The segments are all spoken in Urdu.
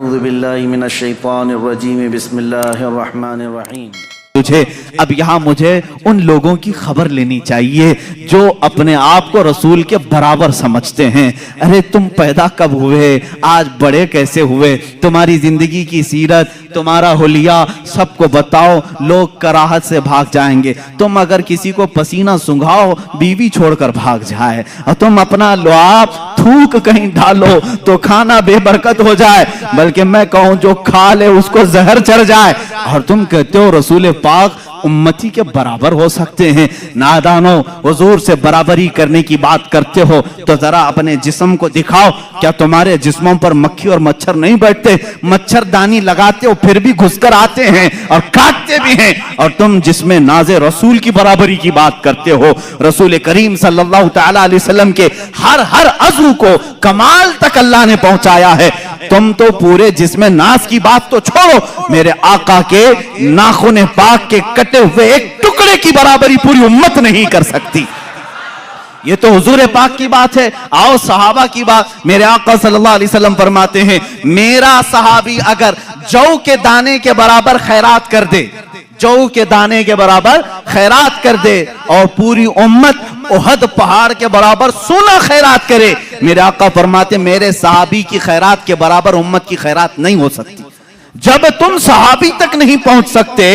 اعوذ باللہ من الشیطان الرجیم بسم اللہ الرحمن الرحیم۔ تجھے اب یہاں مجھے ان لوگوں کی خبر لینی چاہیے جو اپنے آپ کو رسول کے برابر سمجھتے ہیں۔ ارے تم پیدا کب ہوئے، آج بڑے کیسے ہوئے، تمہاری زندگی کی سیرت، تمہارا حلیہ سب کو بتاؤ، لوگ کراہت سے بھاگ جائیں گے۔ تم اگر کسی کو پسینہ سنگھاؤ بیوی چھوڑ کر بھاگ جائے، اور تم اپنا لعاب تھوک کہیں ڈالو تو کھانا بے برکت ہو جائے، بلکہ میں کہوں جو کھا لے اس کو زہر چڑھ جائے، اور تم کہتے ہو رسول پاک امتی کے برابر ہو سکتے ہیں۔ نادانو، حضور سے برابری کرنے کی بات کرتے ہو تو ذرا اپنے جسم کو دکھاؤ، کیا تمہارے جسموں پر مکھی اور مچھر نہیں بیٹھتے؟ مچھر دانی لگاتے ہو پھر بھی گھس کر آتے ہیں اور کاٹتے بھی ہیں، اور تم جسم ناز رسول کی برابری کی بات کرتے ہو۔ رسول کریم صلی اللہ تعالی علیہ وسلم کے ہر عضو کو کمال تک اللہ نے پہنچایا ہے، تم تو پورے جسم ناز کی بات تو چھوڑو، میرے آقا کے ناخن پاک کے کٹے ہوئے ایک ٹکڑے کی برابری پوری امت نہیں کر سکتی۔ یہ تو حضور پاک کی بات ہے۔ آؤ صحابہ کی بات، میرے آقا صلی اللہ علیہ وسلم فرماتے ہیں میرا صحابی اگر جو کے دانے کے برابر خیرات کر دے، جو کے دانے کے برابر خیرات کر دے، اور پوری امت احد پہاڑ کے برابر سونا خیرات کرے، میرے آقا فرماتے میرے صحابی کی خیرات کے برابر امت کی خیرات نہیں ہو سکتی۔ جب تم صحابی تک نہیں پہنچ سکتے،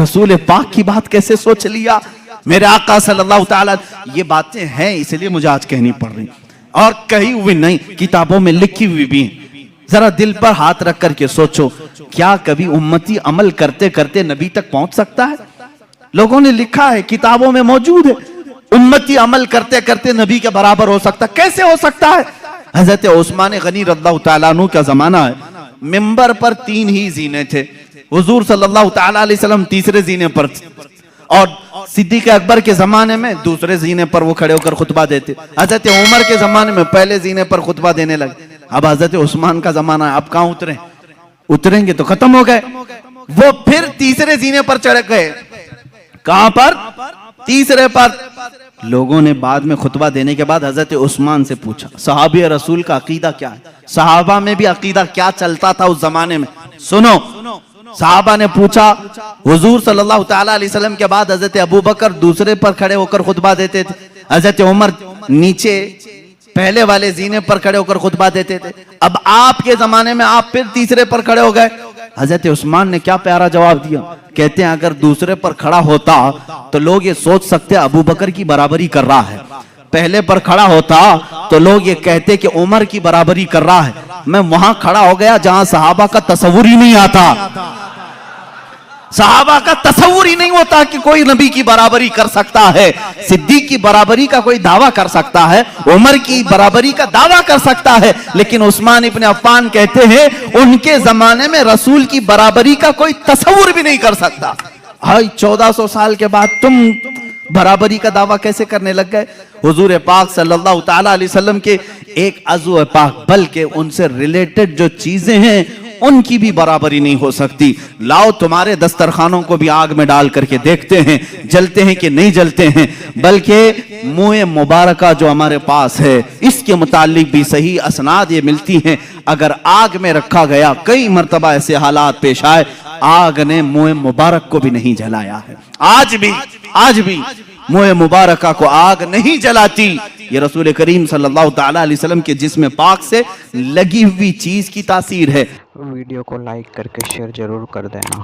رسول پاک کی بات کیسے سوچ لیا؟ میرے آقا صلی اللہ تعالیٰ، یہ باتیں ہیں اس لیے مجھے آج کہنی پڑ رہی، اور کہی ہوئی نہیں، کتابوں میں لکھی ہوئی بھی ہیں۔ ذرا دل پر ہاتھ رکھ کر کے سوچو، کیا کبھی امتی عمل کرتے کرتے نبی تک پہنچ سکتا ہے؟ لوگوں نے لکھا ہے، کتابوں میں موجود ہے، امتی عمل کرتے کرتے نبی کے برابر ہو سکتا، کیسے ہو سکتا ہے؟ حضرت عثمان غنی رضی اللہ تعالیٰ عنہ کا زمانہ ہے، منبر پر 3 ہی زینے تھے، حضور صلی اللہ تعالیٰ علیہ وسلم تیسرے زینے پر، اور صدیق اکبر کے زمانے میں دوسرے زینے پر وہ کھڑے ہو کر خطبہ دیتے، حضرت عمر کے زمانے میں پہلے زینے پر خطبہ دینے لگے، اب حضرت عثمان کا زمانہ ہے، اب کہاں اتریں گے تو ختم ہو گئے، وہ پھر تیسرے زینے پر چڑھ گئے، کہاں پر؟ تیسرے پر۔ لوگوں نے بعد میں خطبہ دینے کے بعد حضرت عثمان سے پوچھا صحابی رسول کا عقیدہ کیا ہے؟ صحابہ میں بھی عقیدہ کیا چلتا تھا اس زمانے میں؟ سنو، صحابہ نے پوچھا، حضور صلی اللہ تعالیٰ علیہ وسلم کے بعد حضرت ابوبکر دوسرے پر کھڑے ہو کر خطبہ دیتے تھے، حضرت عمر نیچے پہلے والے زینے پر کھڑے ہو کر خطبہ دیتے تھے، اب آپ کے زمانے میں آپ پھر تیسرے پر کھڑے ہو گئے۔ حضرت عثمان نے کیا پیارا جواب دیا، کہتے ہیں اگر دوسرے پر کھڑا ہوتا تو لوگ یہ سوچ سکتے ابو بکر کی برابری کر رہا ہے، پہلے پر کھڑا ہوتا تو لوگ یہ کہتے کہ عمر کی برابری کر رہا ہے۔ میں وہاں کھڑا ہو گیا جہاں صحابہ کا تصور ہی نہیں آتا، صحابہ کا تصور ہی نہیں ہوتا کہ کوئی نبی کی برابری کر سکتا ہے، صدیق کی برابری کا کوئی دعویٰ کر سکتا ہے، عمر کی برابری کا دعویٰ کر سکتا ہے، لیکن عثمان ابن عفان کہتے ہیں ان کے زمانے میں رسول کی برابری کا کوئی تصور بھی نہیں کر سکتا۔ 1400 سال کے بعد تم برابری کا دعویٰ کیسے کرنے لگ گئے؟ حضور پاک صلی اللہ تعالیٰ علیہ وسلم کے ایک عضو پاک بلکہ ان سے ریلیٹڈ جو چیزیں ہیں ان کی بھی برابری نہیں ہو سکتی۔ لاؤ تمہارے دسترخوانوں کو بھی آگ میں ڈال کر کے دیکھتے ہیں جلتے ہیں کہ نہیں جلتے ہیں، بلکہ منہ مبارکہ جو ہمارے پاس ہے اس کے متعلق بھی صحیح اسناد یہ ملتی ہیں، اگر آگ میں رکھا گیا کئی مرتبہ ایسے حالات پیش آئے آگ نے منہ مبارک کو بھی نہیں جلایا ہے، آج بھی منہ مبارکہ کو آگ نہیں جلاتی۔ یہ رسول کریم صلی اللہ تعالیٰ علیہ وسلم کے جسم پاک سے لگی ہوئی چیز کی تاثیر ہے۔ ویڈیو کو لائک کر کے شیئر ضرور کر دینا۔